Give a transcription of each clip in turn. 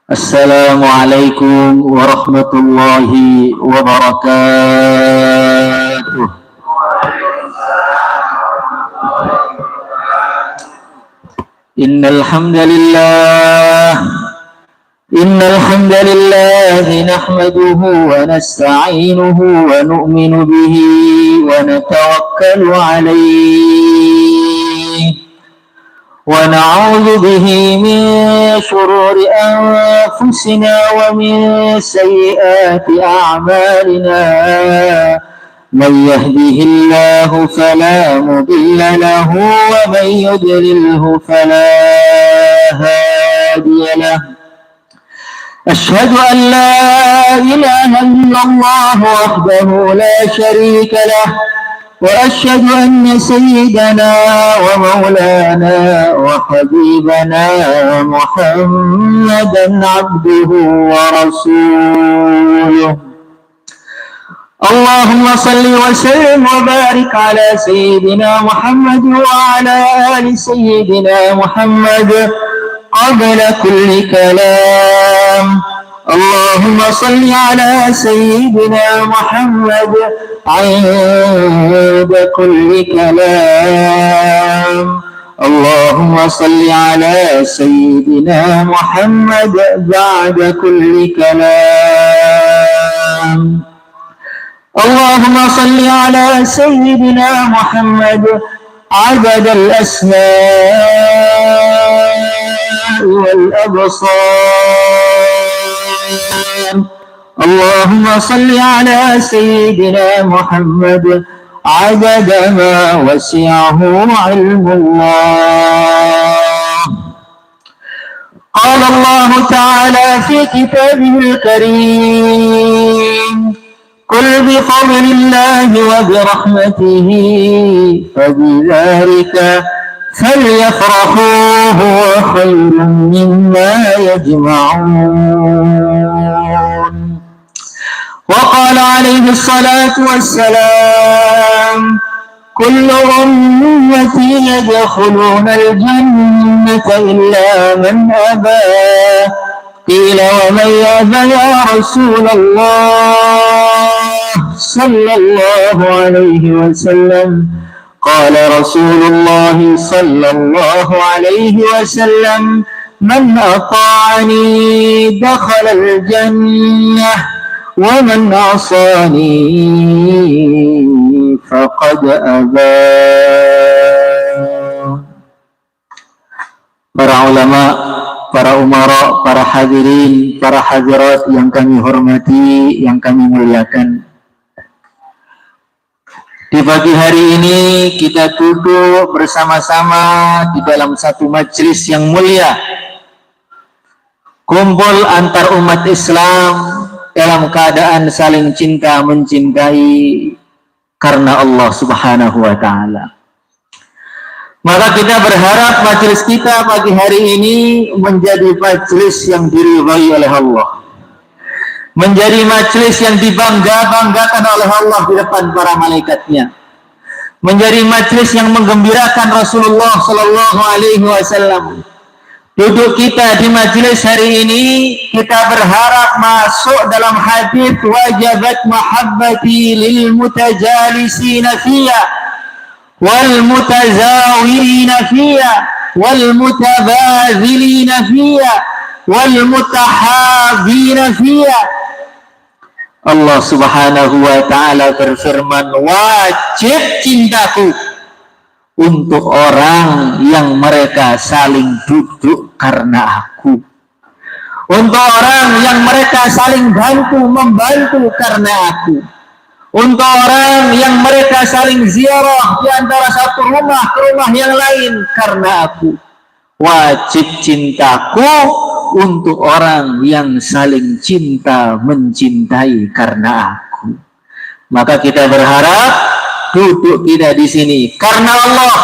Assalamualaikum warahmatullahi wabarakatuh. Innal hamdalillah nahmaduhu wa nasta'inuhu wa nu'minu bihi wa natawakkalu alayhi ونعوذ به من شرور أنفسنا ومن سيئات أعمالنا من يهده الله فلا مضل له ومن يضلله فلا هادي له أشهد أن لا إله إلا الله وحده لا شريك له وأشهد أن سيدنا ومولانا وحبيبنا محمدا عبده ورسوله اللهم صل وسلم وبارك على سيدنا محمد وعلى آل سيدنا محمد قبل كل كلام اللهم صل على سيدنا محمد عند كل كلام اللهم صل على سيدنا محمد بعد كل كلام اللهم صل على سيدنا محمد عدد الأسماء والأبصار اللهم صل على سيدنا محمد عدد ما وسعه علم الله قال الله تعالى في كتابه الكريم قل بفضل الله وبرحمته فبذلك فليفرحوا هو خير مما يجمعون وقال عليه الصلاة والسلام كل أمتي يدخلون الجنة إلا من أبى قيل ومن يأبى يا رسول الله صلى الله عليه وسلم قال رسول الله صلى الله عليه وسلم من أطاعني دخل الجنة ومن عصاني فقد أبى. Para ulama, para umara, para hadirin, para hadirat yang kami hormati, yang kami muliakan. Di pagi hari ini kita duduk bersama-sama di dalam satu majelis yang mulia. Kumpul antar umat Islam dalam keadaan saling cinta mencintai karena Allah Subhanahu wa taala. Maka kita berharap majelis kita pagi hari ini menjadi majelis yang diridhai oleh Allah. Menjadi majelis yang dibangga-banggakan oleh Allah di depan para malaikatnya. Menjadi majelis yang menggembirakan Rasulullah sallallahu alaihi wasallam. Duduk kita di majelis hari ini, kita berharap masuk dalam hadis wajabat mahabbati lil mutajalisina fiyya wal mutazawirina fiyya wal mutabadzilina fiyya wal mutahabina fiyya. Allah Subhanahu wa taala berfirman, wajib cintaku untuk orang yang mereka saling duduk karena aku, untuk orang yang mereka saling membantu karena aku, untuk orang yang mereka saling ziarah di antara satu rumah ke rumah yang lain karena aku. Wajib cintaku untuk orang yang saling cinta mencintai karena aku. Maka kita berharap duduk kita di sini karena Allah,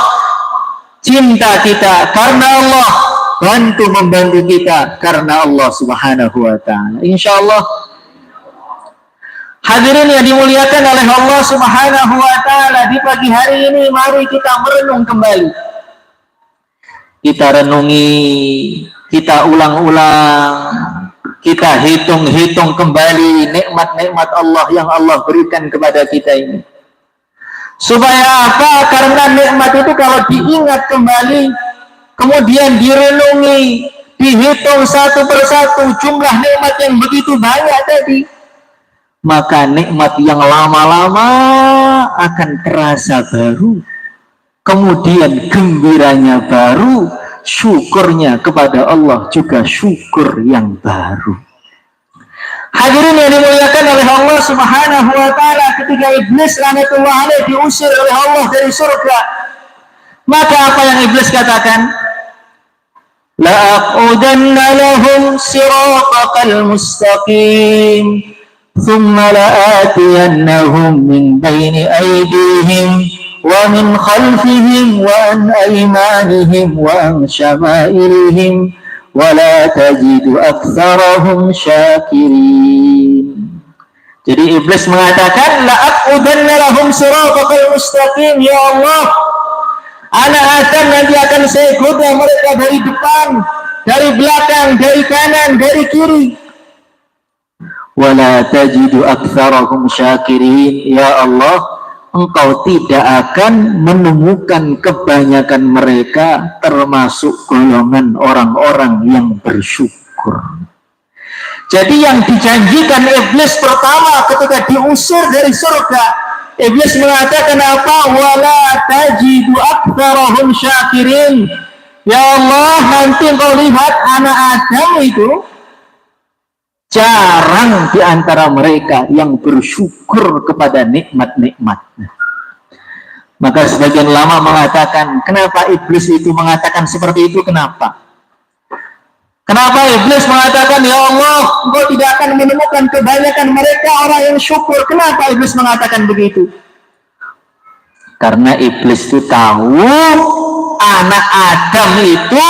cinta kita karena Allah, bantu membantu kita karena Allah Subhanahu wa taala. Insyaallah Hadirin yang dimuliakan oleh Allah Subhanahu wa taala, di pagi hari ini mari kita merenung kembali. Kita renungi, kita ulang-ulang, kita hitung-hitung kembali nikmat-nikmat Allah yang Allah berikan kepada kita ini. Supaya apa? Karena nikmat itu kalau diingat kembali, kemudian direnungi, dihitung satu persatu jumlah nikmat yang begitu banyak tadi, maka nikmat yang lama-lama akan terasa baru, kemudian gembiranya baru, syukurnya kepada Allah juga syukur yang baru. Hadirin yang dimuliakan oleh Allah Subhanahu wa taala, ketika iblis laknatullah alaih diusir oleh Allah dari surga, maka apa yang iblis katakan? La'aqudanna lahum siratal mustaqim thumma la'atiyannahum min baini aydihim wa min khalfihim wa an aymanihim wa an syama'ilihim wa la tajidu aktsarahum syakirin. Jadi iblis mengatakan la'aqudanna lahum siratal mustaqim, ya Allah, anak Adam nanti akan saya goda mereka dari depan, dari belakang, dari kanan, dari kiri. Wala tajidu aktsarahum syakirin, ya Allah, Engkau tidak akan menemukan kebanyakan mereka termasuk golongan orang-orang yang bersyukur. Jadi yang dijanjikan iblis pertama ketika diusir dari surga, iblis mengatakan apa? Wala tajidu aktsarahum syakirin. Ya Allah, nanti Engkau lihat anak Adam itu jarang di antara mereka yang bersyukur kepada nikmat-nikmatnya. Maka sebagian ulama mengatakan, kenapa iblis itu mengatakan seperti itu? Kenapa? Kenapa iblis mengatakan, ya Allah, Engkau tidak akan menemukan kebanyakan mereka orang yang syukur? Kenapa iblis mengatakan begitu? Karena iblis itu tahu anak Adam itu,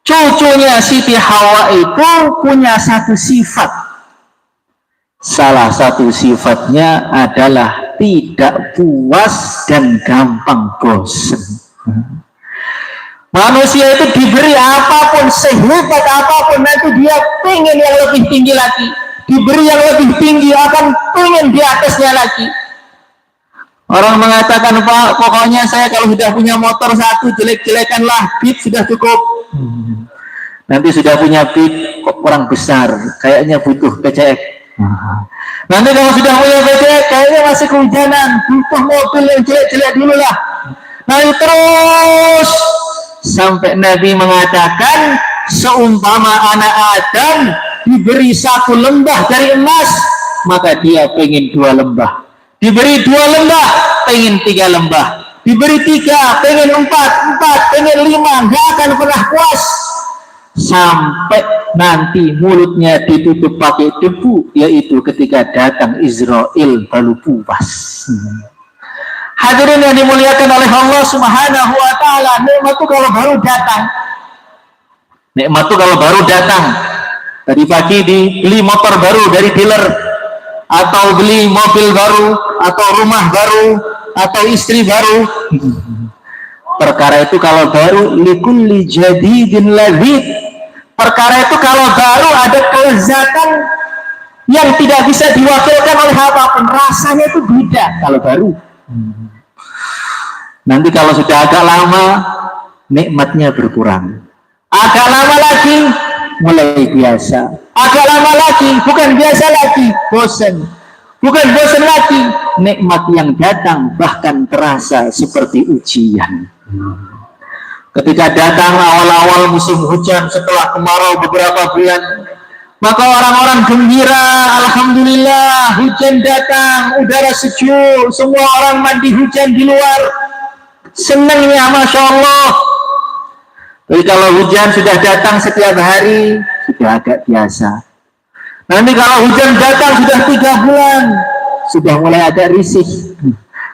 cucunya Siti Hawa itu punya satu sifat. Salah satu sifatnya adalah tidak puas dan gampang bosan. Manusia itu diberi apapun, sehebat apapun, nanti dia pengen yang lebih tinggi lagi. Diberi yang lebih tinggi, akan pengen di atasnya lagi. Orang mengatakan, Pak, pokoknya saya kalau sudah punya motor satu, jelek-jelekanlah, Beat sudah cukup. Nanti sudah punya Beat, kok kurang besar, kayaknya butuh PCX. Nanti kalau sudah punya PCX, kayaknya masih kehujanan, butuh mobil yang jelek-jelek dulu lah. Nah terus sampai Nabi mengatakan, seumpama anak Adam diberi satu lembah dari emas, maka dia pengen 2 lembah. Diberi 2 lembah, pengen 3 lembah. Diberi 3, pengen 4, pengen 5, nggak akan pernah puas. Sampai nanti mulutnya ditutup pakai debu, yaitu ketika datang Israel baru puas. Hadirin yang dimuliakan oleh Allah Subhanahu wa taala, nikmat itu kalau baru datang. Nikmat itu kalau baru datang. Tadi pagi dibeli motor baru dari dealer, atau beli mobil baru, atau rumah baru, atau istri baru. Perkara itu kalau baru, likulli jadidin ladzid. Perkara itu kalau baru ada kelezatan yang tidak bisa diwakilkan oleh apapun. Rasanya itu beda kalau baru. Nanti kalau sudah agak lama, nikmatnya berkurang. Agak lama lagi, mulai biasa. Agak lama lagi, bukan biasa lagi, bosan. Bukan bosan lagi, nikmat yang datang bahkan terasa seperti ujian. Ketika datang awal-awal musim hujan setelah kemarau beberapa bulan, maka orang-orang gembira, alhamdulillah hujan datang, udara sejuk, semua orang mandi hujan di luar, senangnya masya Allah. Jadi kalau hujan sudah datang setiap hari, sudah agak biasa. Nanti kalau hujan datang sudah 3 bulan, sudah mulai agak risih.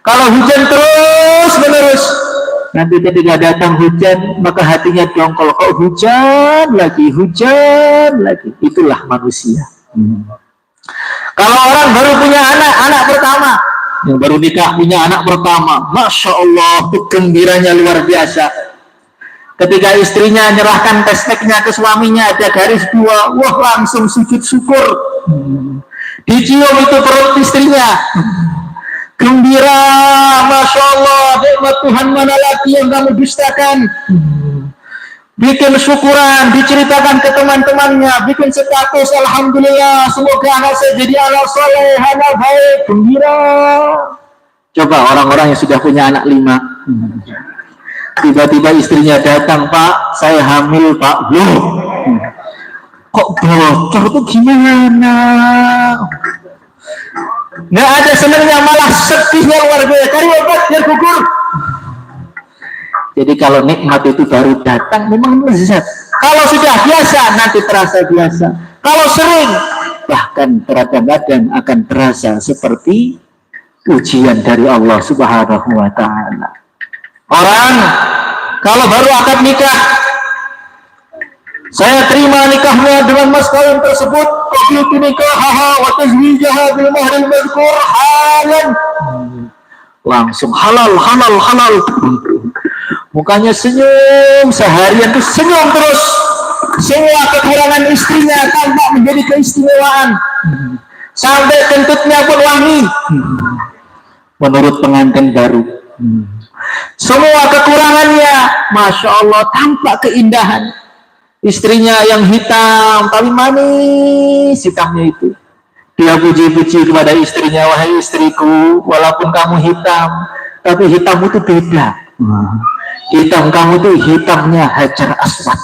Kalau hujan terus menerus, nanti ketika datang hujan, maka hatinya dongkol, kok hujan lagi. Itulah manusia. Kalau orang baru punya anak pertama, yang baru nikah punya anak pertama, Masya Allah, gembiranya luar biasa. Ketika istrinya nyerahkan testeknya ke suaminya, ada garis 2, wah langsung sujud syukur. Dicium itu perut istrinya, gembira, Masya Allah, nikmat Tuhan mana lagi yang kamu dustakan. Bikin syukuran, diceritakan ke teman-temannya, bikin status, alhamdulillah, semoga anak saya jadi anak soleh, anak baik, gembira. Coba orang-orang yang sudah punya anak 5, tiba-tiba istrinya datang, Pak, saya hamil, Pak. Loh, kok bocor tuh gimana? Nggak ada senangnya, malah sedihnya luar biasa. Cari obat biar gugur. Jadi kalau nikmat itu baru datang memang lezat. Kalau sudah biasa nanti terasa biasa. Kalau sering bahkan kadang-kadang akan terasa seperti ujian dari Allah Subhanahu wa taala. Orang kalau baru akad nikah, saya terima nikahnya dengan mas kawin tersebut, qabiltu nikahaha wa tazwijaha bil mahril madhkur halan. Langsung halal. Mukanya senyum, seharian tuh senyum terus. Semua kekurangan istrinya tampak menjadi keistimewaan. Sampai kentutnya pun wangi. Menurut pengantin baru. Semua kekurangannya, Masya Allah, tampak keindahan. Istrinya yang hitam, tapi manis hitamnya itu. Dia puji-puji kepada istrinya, wahai istriku, walaupun kamu hitam, tapi hitammu itu beda. Hitam kamu tuh hitamnya Hajar Aswad.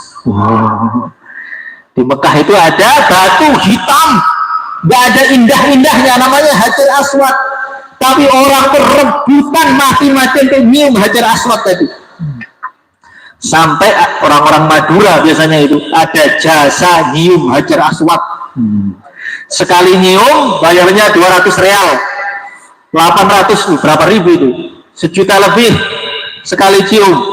Di Mekah itu ada batu hitam, gak ada indah-indahnya, namanya Hajar Aswad. Tapi orang perebutan mati-matian untuk nyium Hajar Aswad tadi. Sampai orang-orang Madura biasanya itu ada jasa nyium Hajar Aswad. Sekali nyium bayarnya 200 real, 800 berapa ribu itu, 1 juta lebih sekali cium.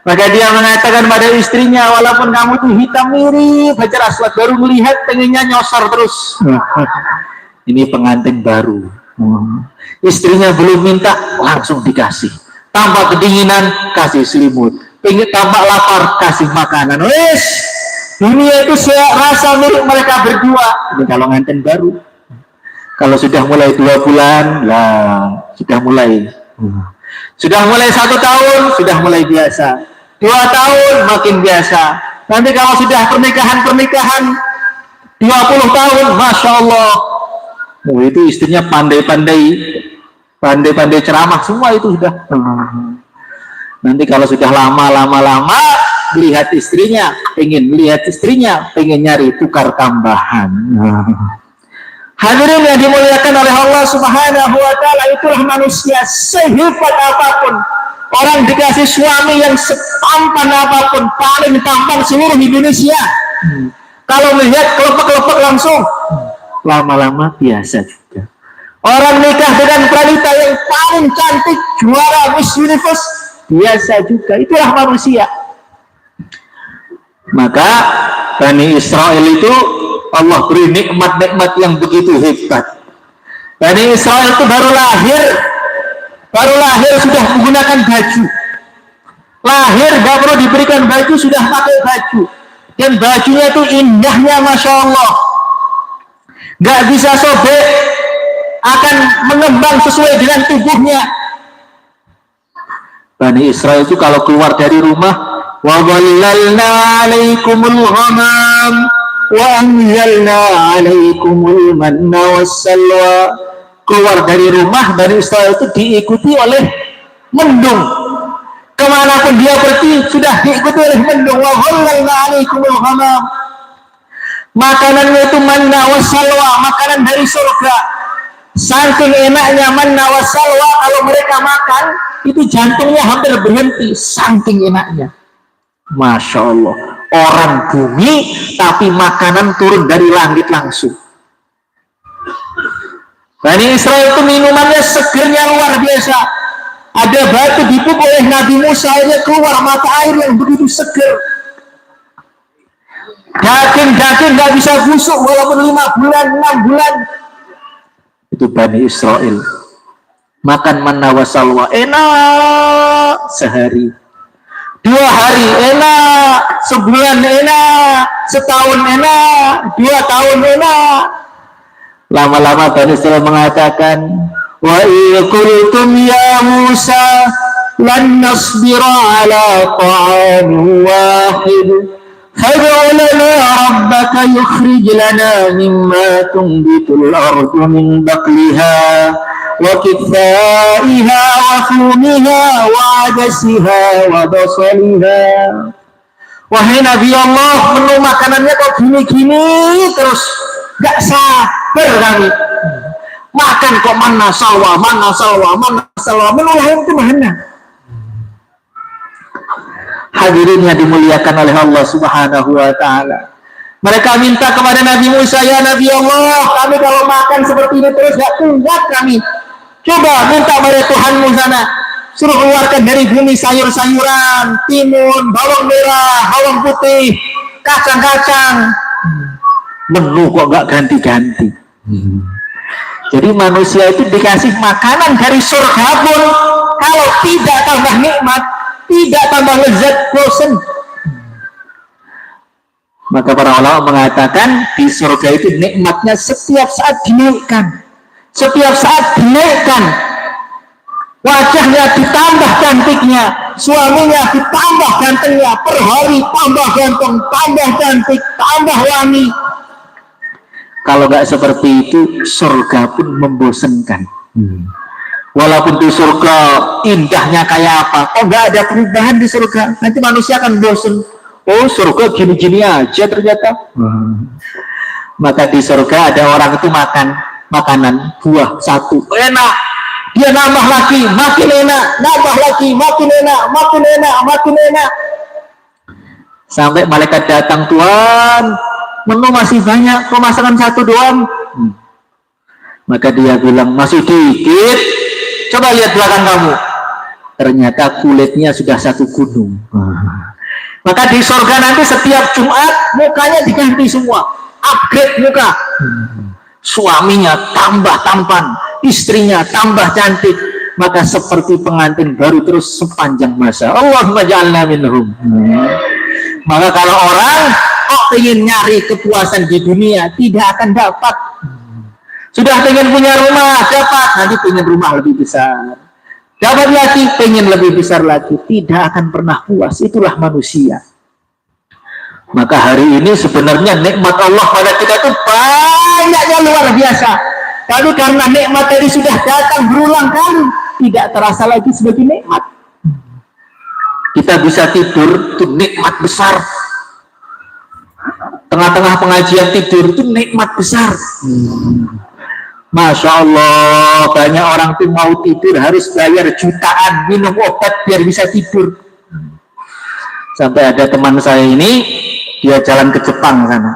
Maka dia mengatakan pada istrinya, walaupun kamu tuh hitam mirip Hajar Aswad, baru melihat pengennya nyosor terus. Ini pengantin baru, istrinya belum minta langsung dikasih. Tampak kedinginan kasih selimut, pengen tampak lapar kasih makanan. Wes, dunia itu rasa milik mereka berdua. Ini kalau pengantin baru. Kalau sudah mulai 2 bulan lah, sudah mulai 1 tahun sudah mulai biasa, 2 tahun makin biasa. Nanti kalau sudah pernikahan 20 tahun, Masya Allah, itu istrinya pandai-pandai ceramah semua itu sudah. Nanti kalau sudah lama lihat istrinya, pengen nyari tukar tambahan. Hadirin yang dimuliakan oleh Allah Subhanahu wa taala, itulah manusia. Sehebat apapun orang dikasih suami yang setampan apapun, paling tampan seluruh Indonesia, kalau melihat kelepek-kelepek langsung, lama-lama biasa juga. Orang nikah dengan wanita yang paling cantik, juara Miss Universe, biasa juga. Itulah manusia. Maka Bani Israel itu Allah beri nikmat-nikmat yang begitu hebat. Bani Israel itu baru lahir sudah menggunakan baju. Lahir gak perlu diberikan baju, sudah pakai baju. Dan bajunya itu indahnya Masya Allah, gak bisa sobek, akan mengembang sesuai dengan tubuhnya. Bani Israel itu kalau keluar dari rumah, wa dhallalna 'alaikumul ghamam wa anzalna 'alaikumul manna wassalwa. Keluar dari rumah Bani Israel itu diikuti oleh mendung. Kemanapun dia pergi sudah diikuti oleh mendung. Wa dhallalna 'alaikumul ghamam. Makanannya itu manna wassalwa, makanan dari surga. Saking enaknya manna wassalwa, kalau mereka makan itu jantungnya hampir berhenti, saking enaknya. Masya Allah, orang bumi tapi makanan turun dari langit langsung. Bani Israel itu minumannya segernya luar biasa. Ada batu dipukul oleh Nabi Musa, akhirnya keluar mata air yang begitu seger. Daging nggak bisa busuk walaupun 5 bulan, 6 bulan. Itu Bani Israel. Makan manna wa salwa enak sehari, 2 hari enak, sebulan enak, setahun enak, 2 tahun enak. Lama-lama Bani Israel mengatakan, wa qultum ya Musa lan nasbira ala ta'amin wahid fad'u lana rabbaka yukhrij lana mimma tunbitul ardu min baqliha wa kithaiha wa fumiha wa adasiha wa basaliha. Wahai Nabi Allah, menu makanannya kok gini-gini terus, gak sabar kami makan kok mana salwa, menu lain itu mana? Hadirin yang dimuliakan oleh Allah Subhanahu wa Ta'ala, mereka minta kepada Nabi Musa, ya Nabi Allah, kami kalau makan seperti ini terus gak kuat kami, coba minta pada Tuhanmu sana, suruh keluarkan dari bumi sayur-sayuran, timun, bawang merah, bawang putih, kacang-kacang. Menu kok gak ganti-ganti. Jadi manusia itu dikasih makanan dari surga pun, kalau tidak tambah nikmat, tidak tambah lezat, bosan. Maka para ulama mengatakan di surga itu nikmatnya setiap saat dinaikkan, setiap saat dinaikkan. Wajahnya ditambah cantiknya, suaminya ditambah gantengnya, per hari tambah ganteng, tambah cantik, tambah wangi. Kalau nggak seperti itu, surga pun membosankan. Walaupun di surga indahnya kayak apa, kok nggak ada perubahan di surga, nanti manusia akan bosan. Oh, surga gini-gini aja ternyata. Maka di surga ada orang itu makan makanan buah satu, enak, dia nambah lagi, makin enak, nambah lagi, makin enak, makin enak, makin enak. Sampai malaikat datang, Tuhan, menu masih banyak, kok masakan satu doang? Maka dia bilang, masih dikit, coba lihat belakang kamu. Ternyata kulitnya sudah satu gunung. Maka di surga nanti setiap Jumat mukanya diganti semua, upgrade muka. Suaminya tambah tampan, istrinya tambah cantik, maka seperti pengantin baru terus sepanjang masa. Allahumma ja'alna minhum. Maka kalau orang ingin nyari kepuasan di dunia, tidak akan dapat. Sudah pengen punya rumah, dapat, nanti pengen rumah lebih besar, dapat lagi, pengen lebih besar lagi, tidak akan pernah puas. Itulah manusia. Maka hari ini sebenarnya nikmat Allah pada kita itu banyaknya luar biasa, tapi karena nikmat tadi sudah datang berulang kali, tidak terasa lagi sebagai nikmat. Kita bisa tidur, itu nikmat besar. Tengah-tengah pengajian tidur itu nikmat besar. Masya Allah, banyak orang tuh mau tidur harus bayar jutaan, minum obat biar bisa tidur. Sampai ada teman saya ini, dia jalan ke Jepang sana,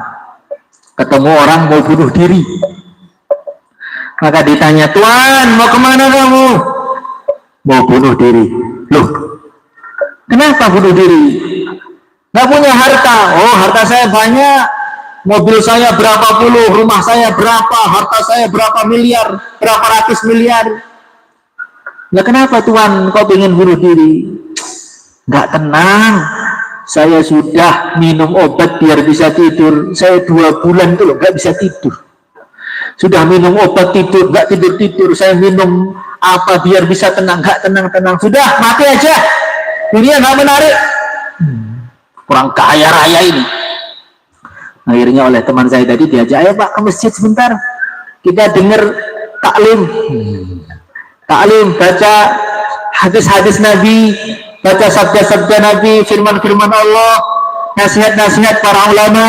ketemu orang mau bunuh diri. Maka ditanya, Tuan, mau kemana kamu? Mau bunuh diri. Loh, kenapa bunuh diri? Nggak punya harta. Oh, harta saya banyak, mobil saya berapa puluh, rumah saya berapa, harta saya berapa miliar, berapa ratus miliar. Nah, kenapa Tuan kau ingin bunuh diri? Nggak tenang, saya sudah minum obat biar bisa tidur. Saya 2 bulan itu loh nggak bisa tidur. Sudah minum obat tidur, nggak tidur-tidur. Saya minum apa biar bisa tenang, nggak tenang-tenang. Sudah, mati aja. Dunia nggak menarik. Kurang kaya raya ini. Akhirnya oleh teman saya tadi diajak, ayo Pak ke masjid sebentar, kita dengar taklim, baca hadis-hadis Nabi, baca sabda-sabda Nabi, firman-firman Allah, nasihat-nasihat para ulama.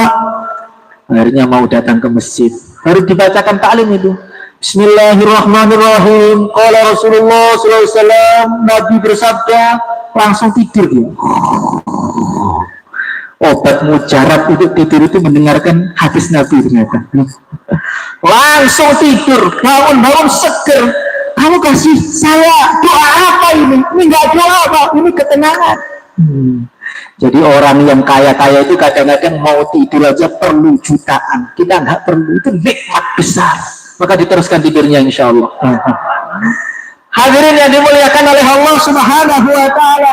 Akhirnya mau datang ke masjid, baru dibacakan taklim itu. Bismillahirrahmanirrahim. Qala Rasulullah SAW, Nabi bersabda, langsung tidur dia. Obat mujarab untuk tidur itu mendengarkan hadis Nabi ternyata. Langsung tidur, bangun seger. Kamu kasih saya doa apa ini? Ini enggak doa Pak, ini ketenangan. Jadi orang yang kaya-kaya itu kadang-kadang mau tidur aja perlu jutaan. Kita nggak perlu, itu nikmat besar. Maka diteruskan tidurnya insya Allah. Hadirin yang dimuliakan oleh Allah Subhanahu wa Ta'ala.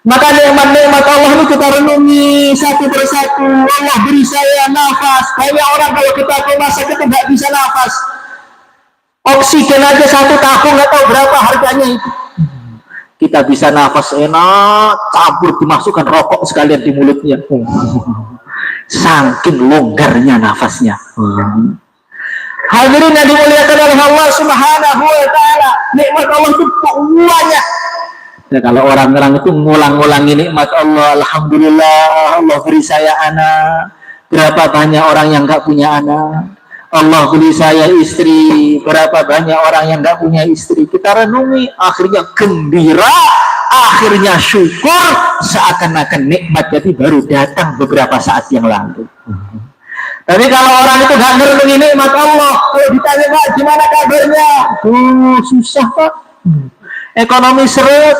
Maka nikmat-nikmat Allah ini kita renungi satu persatu. Allah beri saya nafas. Banyak orang kalau kita ke rumah sakit nggak bisa nafas. Oksigen aja 1 tabung nggak tahu berapa harganya itu. Kita bisa nafas enak, campur dimasukkan rokok sekalian di mulutnya. Saking longgarnya nafasnya. Hadirin yang dimuliakan oleh Allah Subhanahu wa Ta'ala, nikmat Allah itu banyak. Ya, kalau orang-orang itu ngulang-ngulangi nikmat Allah, alhamdulillah Allah beri saya anak. Berapa banyak orang yang nggak punya anak? Allah beri saya istri. Berapa banyak orang yang nggak punya istri? Kita renungi, akhirnya gembira, akhirnya syukur, seakan-akan nikmat jadi baru datang beberapa saat yang lalu. Tapi kalau orang itu nggak merenungi nikmat Allah, kalau ditanya Pak gimana kabarnya? Susah Pak. Ekonomi seret,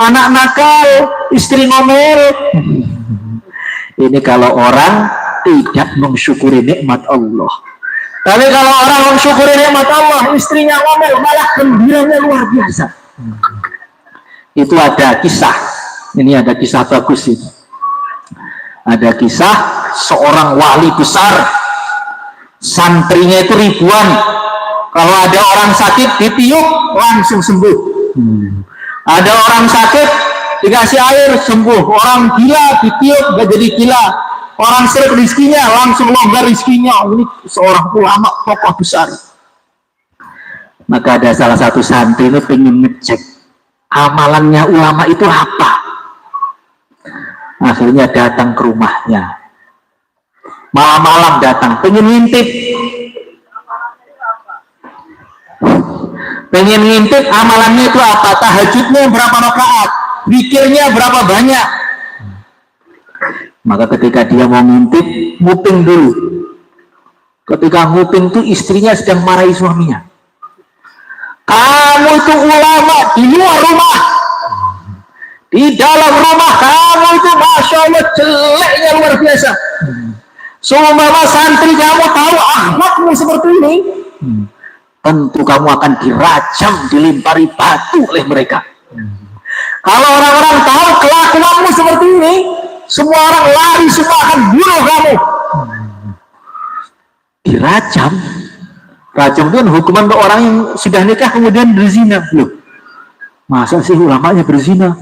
anak nakal, istri ngomel. Ini kalau orang tidak mensyukuri nikmat Allah. Tapi kalau orang mensyukuri nikmat Allah, istrinya ngomel, malah gembiranya luar biasa. Itu ada kisah. Ini ada kisah bagus ini. Ada kisah seorang wali besar, santrinya itu ribuan. Kalau ada orang sakit ditiup langsung sembuh. Ada orang sakit dikasih air sembuh. Orang gila ditiup gak jadi gila. Orang seret rizkinya langsung longgar rizkinya. Ini seorang ulama tokoh besar. Maka ada salah satu santri itu pengen ngecek amalannya ulama itu apa. Akhirnya datang ke rumahnya. Malam-malam datang, pengen ngintip. Pengen ngintip amalannya itu apa, tahajudnya berapa rakaat, zikirnya berapa banyak. Maka ketika dia mau ngintip, nguping dulu. Ketika nguping itu istrinya sedang marahi suaminya. Kamu itu ulama di luar rumah, di dalam rumah kamu itu Masya Allah jeleknya luar biasa. Seumpama santri kamu tahu akhlakmu seperti ini, tentu kamu akan dirajam, dilempari batu oleh mereka. Kalau orang-orang tahu kelakuanmu seperti ini, semua orang lari, semua akan bunuh kamu. Dirajam. Rajam itu kan hukuman untuk orang yang sudah nikah kemudian berzina. Loh, masa sih ulamanya berzina?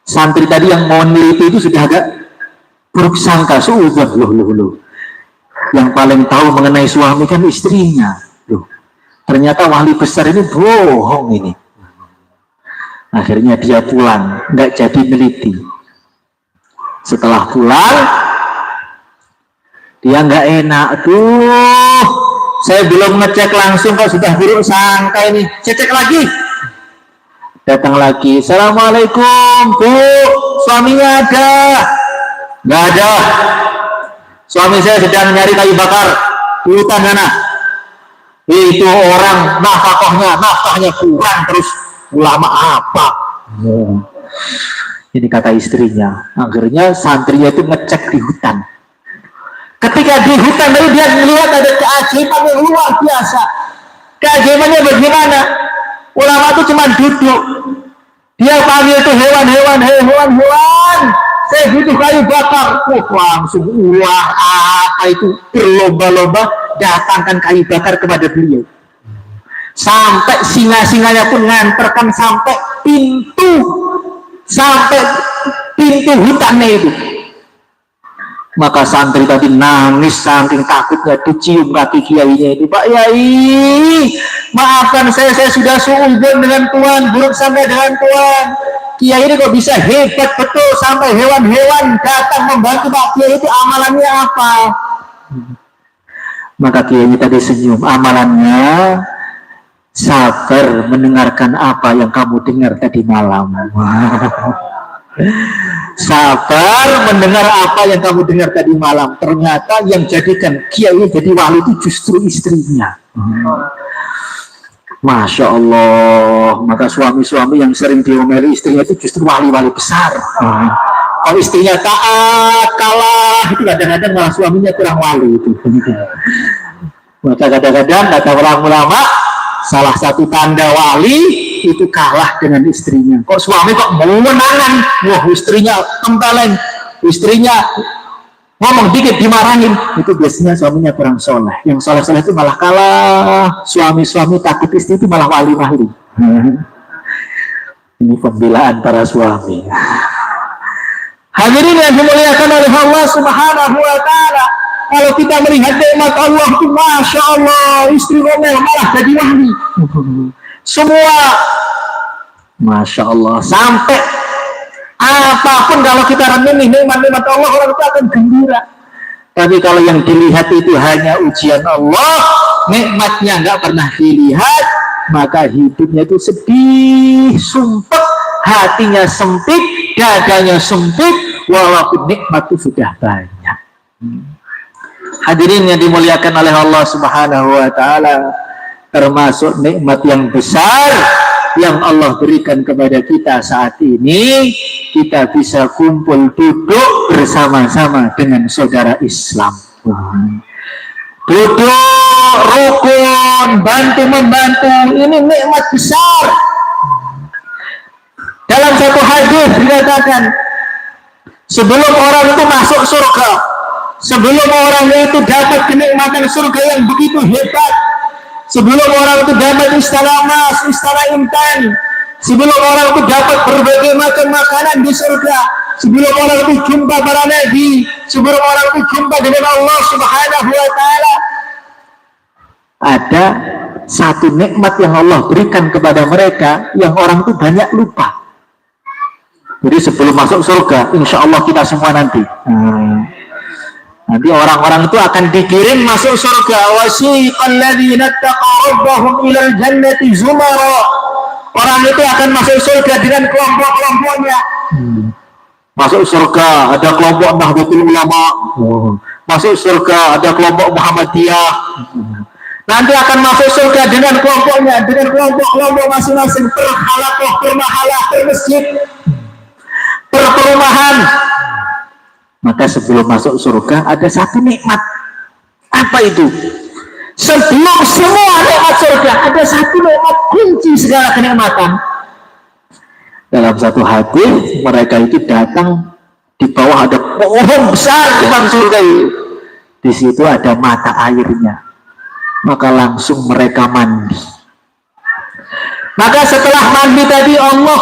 Santri tadi yang mau meneliti itu sudah agak buruk sangka, sudah loh. Yang paling tahu mengenai suami kan istrinya. Loh, ternyata wali besar ini bohong ini. Akhirnya dia pulang, nggak jadi meneliti. Setelah pulang, dia nggak enak. Saya belum ngecek langsung kok sudah buruk sangka ini. Cek lagi. Datang lagi. Assalamualaikum, Bu. Suaminya ada? Nggak ada. Suami saya sedang nyari kayu bakar di hutan sana. Itu orang nafkahnya kurang terus. Ulama apa? Ini kata istrinya. Akhirnya santrinya itu ngecek di hutan. Ketika di hutan lalu dia melihat ada keajaiban yang luar biasa. Keajaibannya bagaimana? Ulama itu cuma duduk. Dia panggil itu hewan. Saya butuh kayu bakar. Langsung ular apa itu berlomba-lomba datangkan kayu bakar kepada beliau. Sampai singa-singanya pun nganterkan sampai pintu hutannya itu. Maka santri tadi nangis saking takutnya, dicium kaki kiainya itu. Pak Yai, maafkan saya sudah suudzon dengan Tuhan, buruk sangka dengan Tuhan. Kiai ini kok bisa hebat betul sampai hewan-hewan datang membantu Pak Kiai, itu amalannya apa? Maka kiainya tadi senyum, amalannya sabar mendengarkan apa yang kamu dengar tadi malam. Sabar mendengar apa yang kamu dengar tadi malam. Ternyata yang jadikan kiai jadi wali itu justru istrinya. Masya Allah. Maka suami-suami yang sering diomeli istrinya itu justru wali-wali besar. Kalau istrinya taat, kalah, itu kadang-kadang malah suaminya kurang wali itu. Maka kadang-kadang kata ulama, salah satu tanda wali itu kalah dengan istrinya. Kok suami kok menangan, wah istrinya tempeleng, istrinya ngomong dikit dimarahin, itu biasanya suaminya kurang soleh. Yang soleh-soleh itu malah kalah. Suami-suami takut istri itu malah wali-wali. Ini pembelaan para suami. Hadirin yang dimuliakan oleh Allah Subhanahu wa Ta'ala, kalau kita melihat nikmat Allah itu Masya Allah, istri ngomel malah jadi wali. Semua Masya Allah, sampai apapun kalau kita renungi nikmat-nikmat Allah, orang itu akan gembira. Tapi kalau yang dilihat itu hanya ujian Allah, nikmatnya nggak pernah dilihat, maka hidupnya itu sedih, sumpah, hatinya sempit, dadanya sempit, walaupun nikmat itu sudah banyak. Hadirin yang dimuliakan oleh Allah Subhanahu wa Ta'ala, termasuk nikmat yang besar yang Allah berikan kepada kita saat ini, kita bisa kumpul duduk bersama-sama dengan saudara Islam. Duduk, rukun, bantu-membantu, ini nikmat besar. Dalam satu hadis dikatakan, sebelum orang itu masuk surga, sebelum orang itu dapat kenikmatan surga yang begitu hebat, sebelum orang itu dapat istana emas, istana intan, sebelum orang itu dapat berbagai macam makanan di surga, sebelum orang itu jumpa para nabi, sebelum orang itu jumpa dengan Allah Subhanahu wa Ta'ala, ada satu nikmat yang Allah berikan kepada mereka yang orang itu banyak lupa. Jadi sebelum masuk surga, insya Allah kita semua nanti orang-orang itu akan dikirim masuk surga. Wasiqal ladzina taqaw rabbahum ilal jannati zumara. Orang itu akan masuk surga dengan kelompok-kelompoknya. Masuk surga ada kelompok Nahdlatul Ulama. Masuk surga ada kelompok Muhammadiyah. Nanti akan masuk surga dengan kelompoknya, dengan kelompok-kelompok masing-masing, per halakoh, per mahalah, per masjid, per perumahan. Maka sebelum masuk surga ada satu nikmat. Apa itu? Sebelum semua nikmat surga ada satu nikmat kunci segala kenikmatan. Dalam satu hadis mereka itu datang, di bawah ada pohon besar di surga itu. Di situ ada mata airnya. Maka langsung mereka mandi. Maka setelah mandi tadi Allah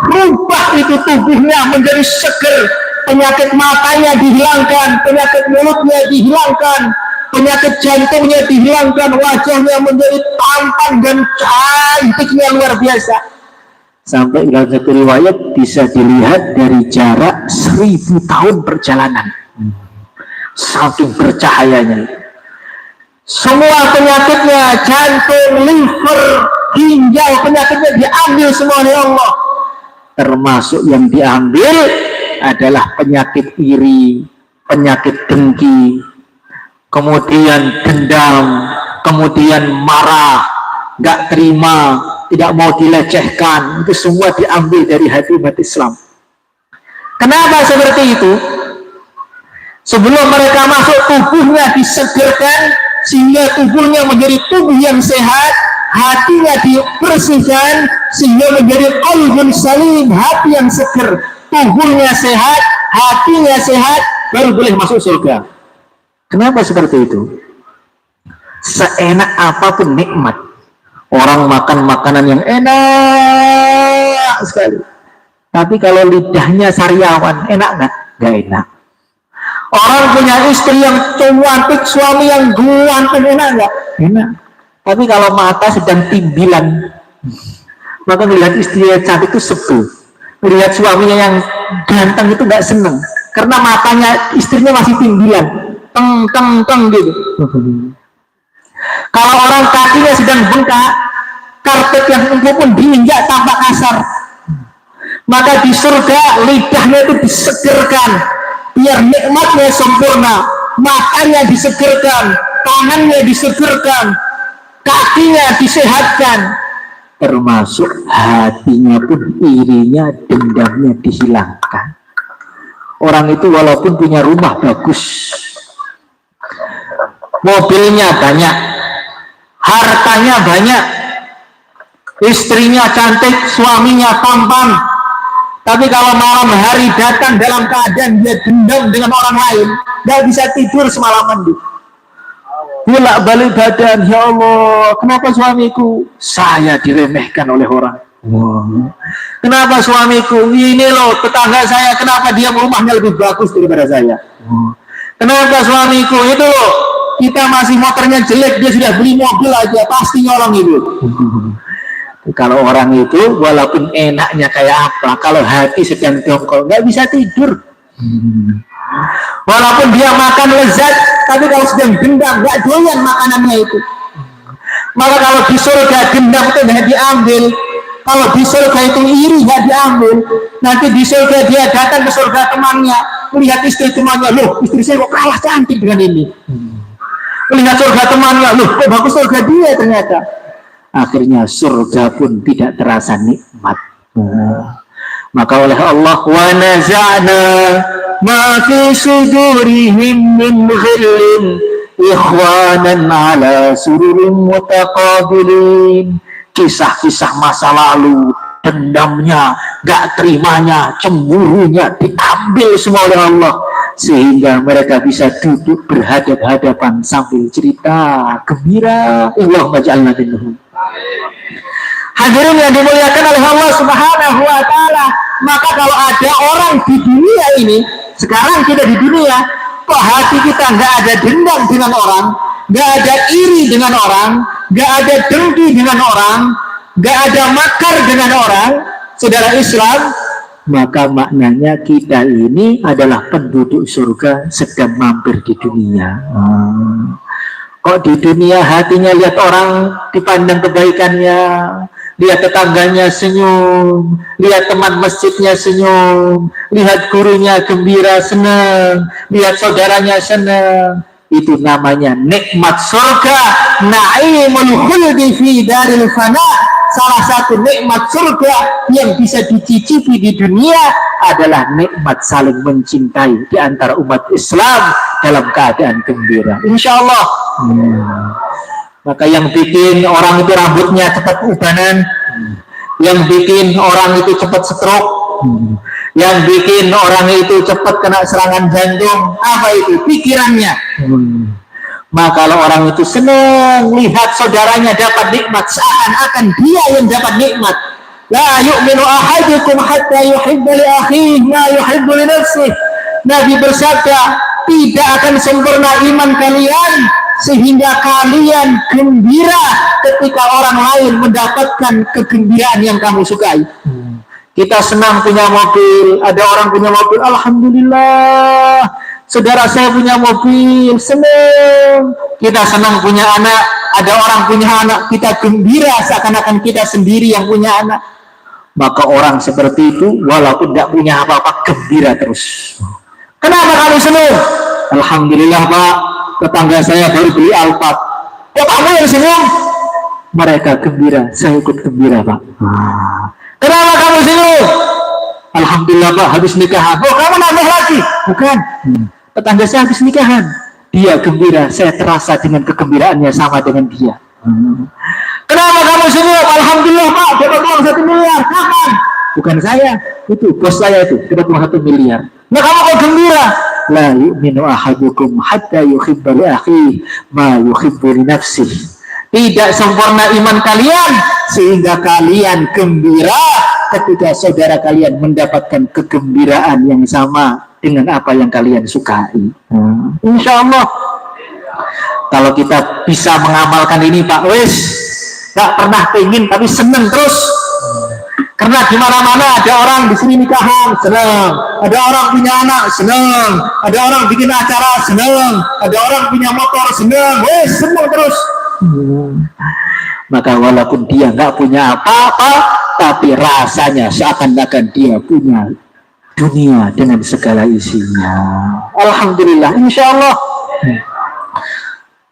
rubah itu tubuhnya menjadi seger. Penyakit matanya dihilangkan, penyakit mulutnya dihilangkan, penyakit jantungnya dihilangkan, wajahnya menjadi tampan dan cantiknya luar biasa. Sampai dalam satu riwayat bisa dilihat dari jarak 1000 tahun perjalanan. Saking bercahayanya. Semua penyakitnya, jantung, liver, ginjal, penyakitnya diambil semua oleh Allah. Termasuk yang diambil adalah penyakit iri, penyakit dengki, kemudian dendam, kemudian marah, gak terima, tidak mau dilecehkan. Itu semua diambil dari hati umat Islam. Kenapa seperti itu? Sebelum mereka masuk, tubuhnya disegerkan sehingga tubuhnya menjadi tubuh yang sehat, hatinya dibersihkan sehingga menjadi qalbun salim, hati yang seger. Tubuhnya sehat, hatinya sehat, baru boleh masuk surga. Kenapa seperti itu? Seenak apapun nikmat, orang makan makanan yang enak sekali, tapi kalau lidahnya sariawan, enak nggak? Nggak enak. Orang punya istri yang cantik, suami yang ganteng, enak nggak? Enak. Tapi kalau mata sedang timbilan, maka melihat istrinya cantik itu sebel. Melihat suaminya yang ganteng itu nggak seneng, karena matanya istrinya masih timbilan, teng gitu. Kalau orang kakinya sedang bengkak, karpet yang empuk pun diinjak tanpa kasar. Maka di surga lidahnya itu disegerkan, biar nikmatnya sempurna. Matanya disegerkan, tangannya disegerkan, kakinya disehatkan, termasuk hatinya pun irinya, dendamnya dihilangkan. Orang itu walaupun punya rumah bagus, mobilnya banyak, hartanya banyak, istrinya cantik, suaminya tampan, tapi kalau malam hari datang dalam keadaan dia dendam dengan orang lain, gak bisa tidur semalaman tuh. Bolak balik badan, ya Allah, kenapa suamiku? Saya diremehkan oleh orang. Wow. Kenapa suamiku? Ini loh tetangga saya, kenapa dia rumahnya lebih bagus daripada saya? Wow. Kenapa suamiku? Itu loh, kita masih motornya jelek, dia sudah beli mobil aja, pasti nyolong itu. Kalau orang itu walaupun enaknya kayak apa, kalau hati sedang dongkol nggak bisa tidur. Walaupun dia makan lezat, tapi kalau sedang dendam nggak doyan makanannya itu. Maka kalau di surga dendam itu nggak diambil, kalau di surga itu iri nggak diambil. Nanti di surga dia datang ke surga temannya, melihat istri temannya, loh istri saya kok kalah cantik dengan ini. Melihat surga temannya, loh kok bagus surga dia ternyata. Akhirnya surga pun tidak terasa nikmat. Maka oleh Allah, wa naza'na ma fi sudurihim min ghillin ikhwanan ala sururin mutaqabilin. Kisah-kisah masa lalu, dendamnya, gak terimanya, cemburunya diambil semua oleh Allah, sehingga mereka bisa duduk berhadap-hadapan sambil cerita gembira. Allahumma ja'alna minhum. Hadirin yang dimuliakan oleh Allah Subhanahu wa Ta'ala, maka kalau ada orang di dunia ini, sekarang kita di dunia, kok hati kita nggak ada dendam dengan orang, nggak ada iri dengan orang, nggak ada dengki dengan orang, nggak ada makar dengan orang, saudara Islam, maka maknanya kita ini adalah penduduk surga sedang mampir di dunia. Kok di dunia hatinya lihat orang dipandang kebaikannya, lihat tetangganya senyum, lihat teman masjidnya senyum, lihat gurunya gembira senang, lihat saudaranya senang. Itu namanya nikmat surga, na'imul khuldi fi daril fana. Salah satu nikmat surga yang bisa dicicipi di dunia adalah nikmat saling mencintai di antara umat Islam dalam keadaan gembira. Insya Allah. Maka yang bikin orang itu rambutnya cepat ubanan, yang bikin orang itu cepat stroke, yang bikin orang itu cepat kena serangan jantung, apa itu? Pikirannya. Maka kalau orang itu senang lihat saudaranya dapat nikmat, seakan-akan dia yang dapat nikmat. La yu'minu ahadukum hatta yuhibba li akhihi ma yuhibbu li nafsihi. Nabi bersabda, tidak akan sempurna iman kalian sehingga kalian gembira ketika orang lain mendapatkan kegembiraan yang kamu sukai. Kita senang punya mobil, ada orang punya mobil, alhamdulillah. Saudara saya punya mobil, senang. Kita senang punya anak, ada orang punya anak, kita gembira seakan-akan kita sendiri yang punya anak. Maka orang seperti itu walaupun tidak punya apa-apa, gembira terus. Kenapa kamu senang? Alhamdulillah Pak, tetangga saya baru beli Alphard. Kok kamu yang senang? Mereka gembira, saya ikut gembira Pak. Kenapa kamu senang? Alhamdulillah Pak, habis nikahan. Oh kamu nambah lagi? Bukan. Tetangga saya habis nikahan, dia gembira, saya terasa dengan kegembiraannya sama dengan dia. Kenapa kamu senyum? Alhamdulillah Pak, dapat uang 1 miliar. Kapan? Bukan saya, itu bos saya itu dapat uang 1 miliar. Nah kamu kok gembira? La yu'minu ahadukum hatta yuhibba li akhihi ma yuhibbu li nafsihi. Tidak sempurna iman kalian sehingga kalian gembira ketika saudara kalian mendapatkan kegembiraan yang sama dengan apa yang kalian sukai. Insya Allah kalau kita bisa mengamalkan ini Pak, wis gak pernah pengen tapi seneng terus. Karena di mana-mana ada orang di sini nikahan, senang. Ada orang punya anak, senang. Ada orang bikin acara, senang. Ada orang punya motor, senang. Wis senang terus. Maka walaupun dia nggak punya apa-apa, tapi rasanya seakan-akan dia punya dunia dengan segala isinya. Alhamdulillah, insya Allah.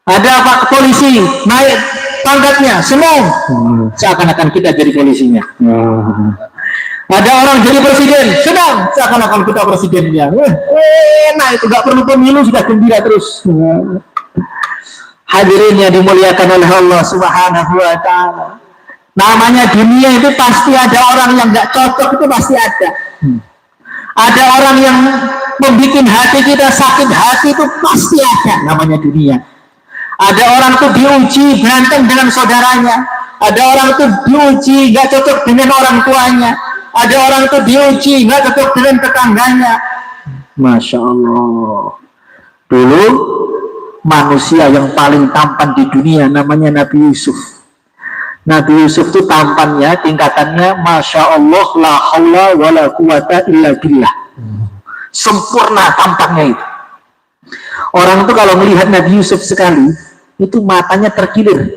Ada Pak polisi naik pangkatnya, senang. Seakan-akan kita jadi polisinya. Ada orang jadi presiden, senang. Seakan-akan kita presidennya. Enak itu, gak perlu pemilu, sudah gembira terus. Hadirin yang dimuliakan oleh Allah Subhanahu wa Ta'ala. Namanya dunia itu pasti ada orang yang gak cocok, itu pasti ada. Ada orang yang membuat hati kita sakit hati, itu pasti ada. Namanya dunia. Ada orang tuh diuji berantem dengan saudaranya. Ada orang tuh diuji gak cocok dengan orang tuanya. Ada orang tuh diuji gak cocok dengan tetangganya. Masya Allah. Dulu manusia yang paling tampan di dunia namanya Nabi Yusuf. Nabi Yusuf itu tampannya, tingkatannya Masya Allah, la haula wa la quwata illa billah. Sempurna tampannya itu. Orang itu kalau melihat Nabi Yusuf sekali, itu matanya terkilir.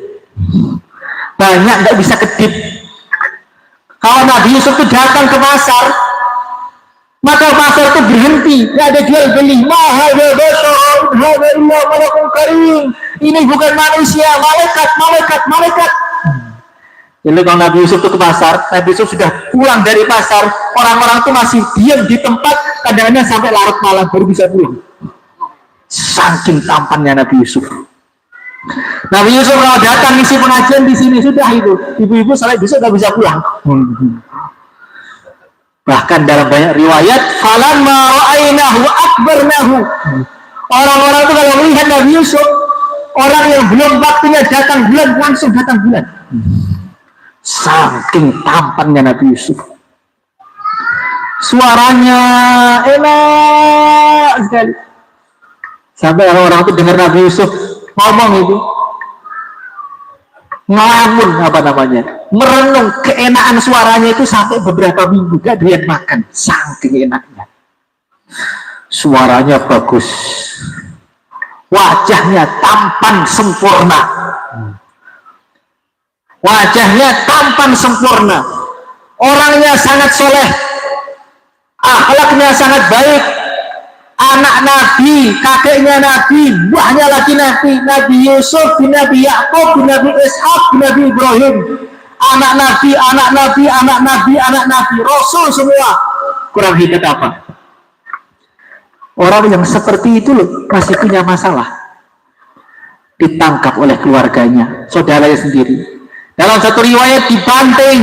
Banyak nggak bisa kedip. Kalau Nabi Yusuf itu datang ke pasar, maka pasar itu berhenti, nggak ada jual beli. Ini bukan manusia, malaikat. Jadi kalau Nabi Yusuf itu ke pasar, Nabi Yusuf sudah pulang dari pasar, orang-orang itu masih diam di tempat, kadang-kadang sampai larut malam baru bisa pulang. Saking tampannya Nabi Yusuf. Nabi Yusuf kalau datang isi pengajian di sini sudah itu, ibu-ibu sampai besok nggak bisa pulang. Bahkan dalam banyak riwayat, falamma ra'ainahu akbarnahu. Orang-orang itu kalau melihat Nabi Yusuf, orang yang belum waktunya datang bulan langsung datang bulan. Saking tampannya Nabi Yusuf. Suaranya enak sekali. Sampai orang-orang itu dengar Nabi Yusuf ngomong itu, ngelamun apa namanya, merenung keenakan suaranya itu sampai beberapa minggu gak dia makan, saking enaknya. Suaranya bagus, wajahnya tampan sempurna, orangnya sangat soleh, akhlaknya sangat baik. Anak Nabi, kakeknya Nabi, buahnya lagi Nabi, Nabi Yusuf, Nabi Yakub, Nabi Ishak, Nabi Ibrahim. Anak Nabi, Rasul semua. Kurang hebat apa? Orang yang seperti itu loh, masih punya masalah. Ditangkap oleh keluarganya, saudaranya sendiri. Dalam satu riwayat dibanting,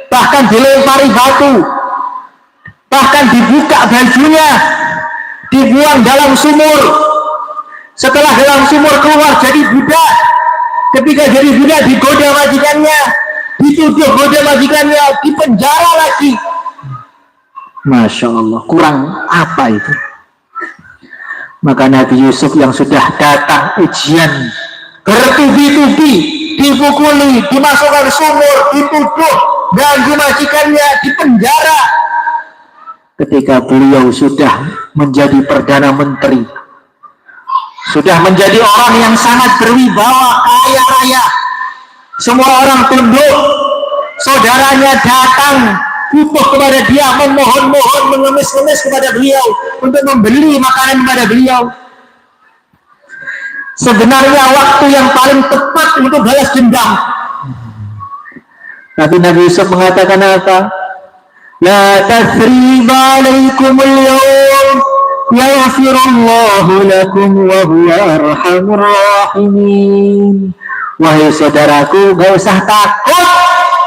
bahkan dilempari batu, bahkan dibuka bajunya, dibuang dalam sumur. Setelah dalam sumur keluar jadi budak. Ketika jadi budak digoda majikannya, dituduh goda majikannya, dipenjara lagi. Masya Allah, kurang apa itu? Maka Nabi Yusuf yang sudah datang ujian bertubi-tubi, dipukuli, dimasukkan sumur, dituduh dan majikannya, dipenjara. Ketika beliau sudah menjadi Perdana Menteri, sudah menjadi orang yang sangat berwibawa, kaya raya, semua orang tunduk, saudaranya datang butuh kepada dia, memohon-mohon, mengemis-ngemis kepada beliau untuk membeli makanan kepada beliau. Sebenarnya waktu yang paling tepat untuk balas dendam. Tapi Nabi Yusuf mengatakan apa? La tathriba alaikumul yawm yaghfirullahu lakum wa huwa arhamur rahimin. Wahai saudaraku, gak usah takut,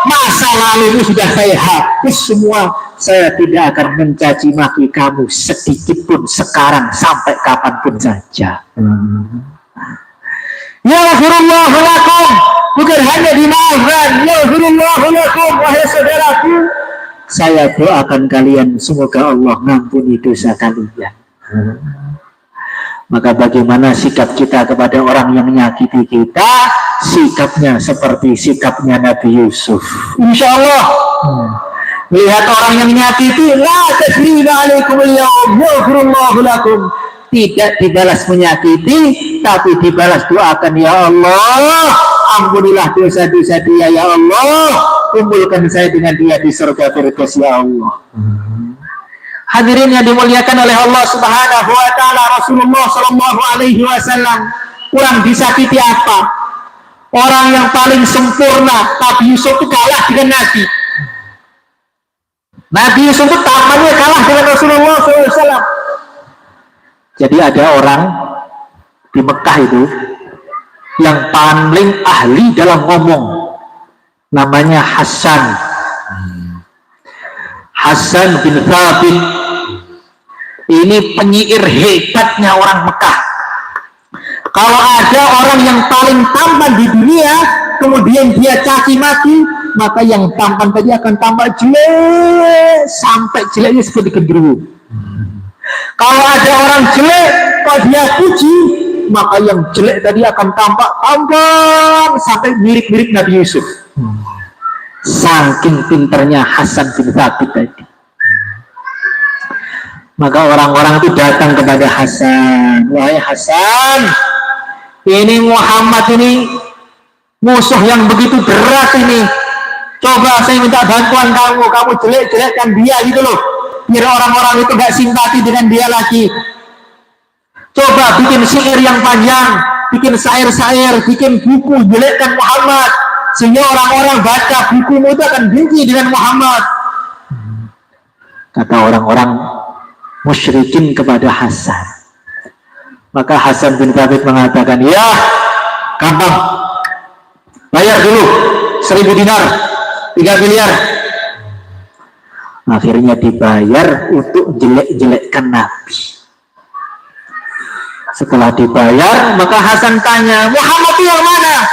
masa lalu itu sudah saya hapus semua. Saya tidak akan mencaci maki kamu sedikit pun sekarang sampai kapanpun saja. Yaghfirullahu lakum, bukan hanya dimaafkan, yaghfirullahu lakum. Wahai saudaraku, saya doakan kalian semoga Allah ngampuni dosa kalian. Maka bagaimana sikap kita kepada orang yang menyakiti kita? Sikapnya seperti sikapnya Nabi Yusuf. Insya Allah. Melihat orang yang menyakiti, la tasrina alaikumul yawm yaghfirullahu lakum, tidak dibalas menyakiti, tapi dibalas doakan, ya Allah, ampunilah dosa-dosa dia, ya Allah, kumpulkan saya dengan dia di surga Firdaus, ya Allah. Hadirin yang dimuliakan oleh Allah Subhanahu wa Ta'ala, Rasulullah Sallallahu Alaihi Wasallam kurang disakiti apa? Orang yang paling sempurna, Nabi Yusuf itu kalah dengan Nabi. Nabi Yusuf itu tamannya kalah dengan Rasulullah SAW. Jadi ada orang di Mekah itu yang paling ahli dalam ngomong, namanya Hasan bin Thabit. Ini penyair hebatnya orang Mekah. Kalau ada orang yang paling tampan di dunia, kemudian dia caci maki, maka yang tampan tadi akan tambah jelek sampai jeleknya seperti genderuwo. Kalau ada orang jelek, kalau dia puji, maka yang jelek tadi akan tampak sampai mirip-mirip Nabi Yusuf. Saking pinternya Hasan bin Thabit tadi. Maka orang-orang itu datang kepada Hasan. Wahai Hasan, ini Muhammad ini musuh yang begitu berat ini. Coba saya minta bantuan kamu jelek-jelekkan dia gitu loh, biar orang-orang itu gak simpati dengan dia lagi. Coba bikin syair yang panjang, bikin syair-syair, bikin buku jelekkan Muhammad, sehingga orang-orang baca bukumu itu akan benci dengan Muhammad. Kata orang-orang musyrikin kepada Hasan. Maka Hasan bin Thabit mengatakan, ya gampang, bayar dulu 1000 dinar, 3 miliar. Akhirnya dibayar untuk jelek-jelekkan Nabi. Setelah dibayar, maka Hasan tanya, Muhammad itu yang mana?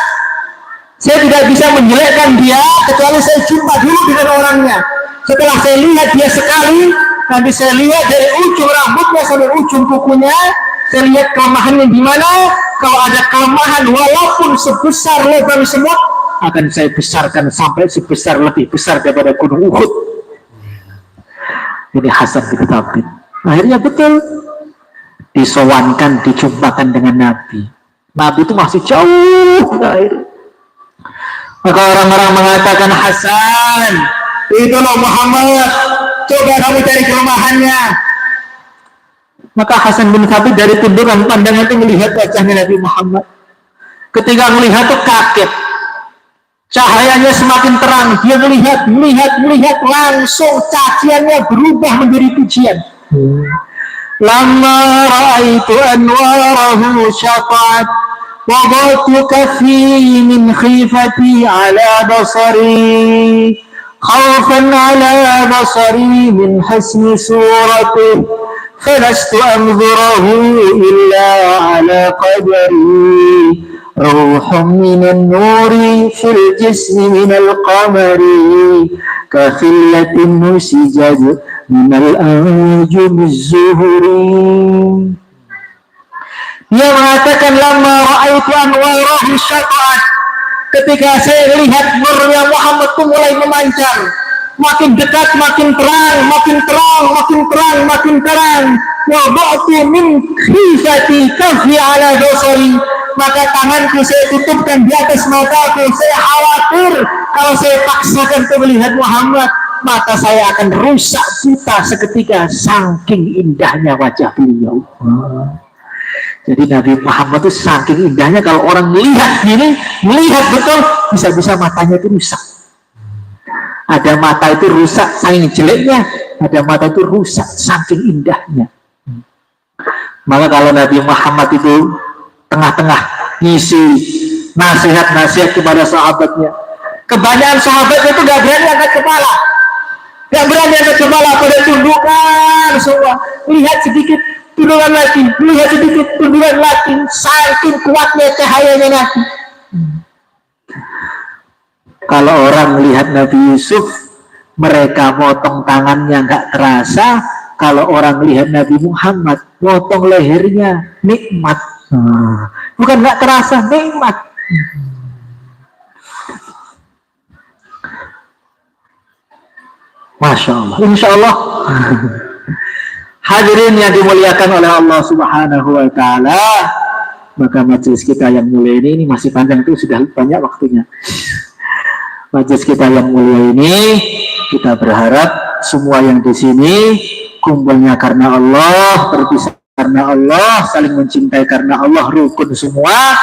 Saya tidak bisa menjelekkan dia kecuali saya jumpa dulu dengan orangnya. Setelah saya lihat dia sekali, nanti saya lihat dari ujung rambutnya sampai ujung kukunya, saya lihat kelemahannya di mana. Kalau ada kelemahan walaupun sebesar lubang semut, akan saya besarkan sampai sebesar lebih besar daripada gunung Uhud. Ini Hasan bin Thabit. Akhirnya betul disowankan, dijumpakan dengan Nabi. Nabi itu masih jauh akhirnya. Maka orang-orang mengatakan, Hasan, itu loh Muhammad, coba kamu cari kelemahannya. Maka Hasan bin Thabit dari tundukan pandangan itu melihat wajahnya Nabi Muhammad. Ketika melihat itu kaget, cahayanya semakin terang. Dia melihat langsung caciannya berubah menjadi pujian. Lama ra'aitu anwarahu syafa'at wadatu kafi min khifati ala basari khawfan ala basari min hasni surati فلست أنظره إلا على قدري روح من النور في الجسم من القمر كخلة نسجت من الأنجم الزهر. Dia mengatakan, lama ra'aitu anwarahu syafa'at, ketika saya lihat nurnya Muhammad itu mulai memancar, makin dekat, makin terang, makin terang, makin terang, makin terang. Wada'tu min khifati kafi ala basari, maka tanganku saya tutupkan di atas mataku. Saya khawatir kalau saya paksakan untuk melihat Muhammad, maka saya akan rusak buta seketika, saking indahnya wajah beliau. Jadi Nabi Muhammad itu saking indahnya, kalau orang melihat gini, melihat betul, bisa-bisa matanya itu rusak. Ada mata itu rusak saking jeleknya, ada mata itu rusak saking indahnya. Maka kalau Nabi Muhammad itu tengah-tengah ngisi nasihat-nasihat kepada sahabatnya, kebanyakan sahabatnya itu gak berani angkat kepala, gak berani angkat kepala, pada tundukkan semua. Lihat sedikit, tundukkan lagi, lihat sedikit, tundukkan lagi, saking kuatnya cahayanya Nabi. Kalau orang melihat Nabi Yusuf, mereka motong tangannya nggak terasa. Kalau orang melihat Nabi Muhammad, motong lehernya, nikmat. Bukan nggak terasa, nikmat. Masya Allah. Insya Allah. Hadirin yang dimuliakan oleh Allah Subhanahu Wa Taala, maka majelis kita yang mulia ini masih panjang, itu sudah banyak waktunya. Majelis kita yang mulia ini, kita berharap semua yang di sini kumpulnya karena Allah, berpisah karena Allah, saling mencintai karena Allah, rukun semua.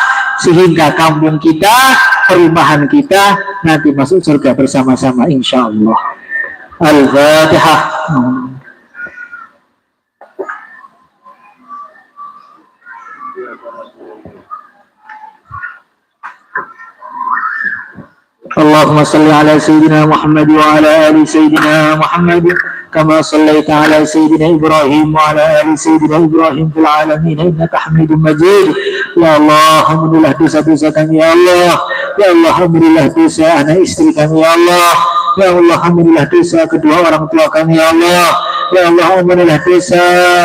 sehingga kampung kita, perumahan kita nanti masuk surga bersama-sama insyaallah. Al-Fatihah. Allahumma salli ala Sayyidina Muhammad wa ala ali Sayyidina Muhammad kama sallaita ala Sayyidina Ibrahim wa ala ali Sayyidina Ibrahim fil alamin innaka Hamidum Majid. Ya Allah, ampunilah dosa-dosa kami ya Allah. Ya Allah, ampunilah dosa anak istri kami ya Allah. Ya Allah, ampunilah dosa kedua orang tua kami ya Allah. Ya Allah, ampunilah dosa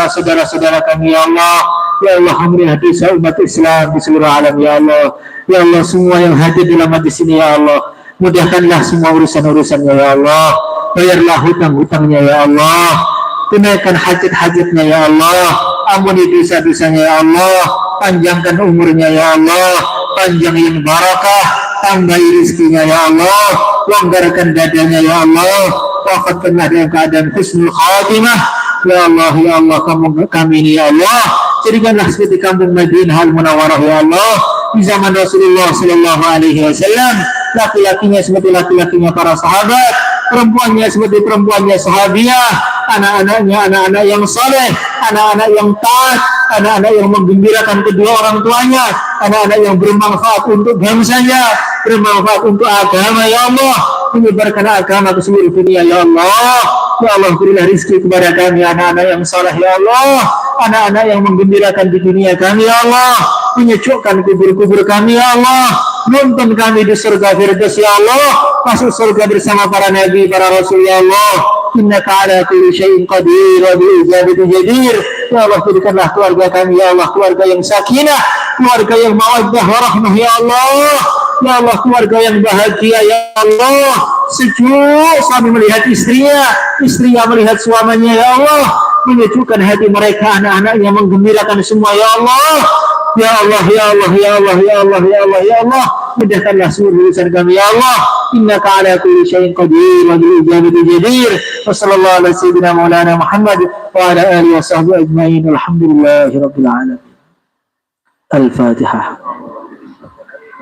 saudara-saudara kami ya Allah. Ya Allah, ampunilah dosa umat Islam di seluruh alam ya Allah. Ya Allah, semua yang hadir dalam majlis ini ya Allah, mudahkanlah semua urusan-urusannya ya Allah. Bayarlah hutang-hutangnya ya Allah. Tunaikan hajat-hajatnya ya Allah. Ampuni dosa-dosanya ya Allah. Panjangkan umurnya ya Allah. Panjangin barakah. Tambahi rezekinya ya Allah. Longgarkan dadanya ya Allah. Wafatkanlah dalam keadaan husnul khatimah. Ya Allah, ya Allah, kami ini ya Allah, jadikanlah seperti kampung Madinah Al-Munawwarah ya Allah. Di zaman Rasulullah Sallallahu Alaihi Wasallam, laki-lakinya seperti laki-lakinya para sahabat, perempuannya seperti perempuannya sahabiah, anak-anaknya anak-anak yang saleh, anak-anak yang taat, anak-anak yang menggembirakan kedua orang tuanya, anak-anak yang bermanfaat untuk bangsanya, bermanfaat untuk agama ya Allah, menyebarkan agama ke seluruh dunia ya Allah. Ya Allah, berilah rezeki kepada kami anak-anak yang saleh ya Allah, anak-anak yang menggembirakan di dunia kami ya Allah, menyejukkan kubur-kubur kami ya Allah, nonton kami di surga Firdaus ya Allah, masuk surga bersama para nabi, para rasul ya Allah. Innaka ala kulli syai'in qadir wa bil ijabati jadir. Ya Allah, berikanlah keluarga kami ya Allah keluarga yang sakinah, keluarga yang mawaddah warahmah ya Allah. Ya Allah, keluarga yang bahagia ya Allah, sejuk suami melihat istrinya, istrinya melihat suaminya ya Allah, menyejukkan hati mereka, anak-anaknya menggembirakan semua ya Allah. Ya Allah, ya Allah, ya Allah, ya Allah, ya Allah, ya Allah, mudahkanlah seluruh urusan kami ya Allah. Innaka ala kulli syai'in qadir wa bil ijabati jadir. Wa sallallahu ala sayyidina maulana Muhammad wa ala alihi wa sahbihi ajma'in. Alhamdulillahirabbil alamin. Al-Fatihah.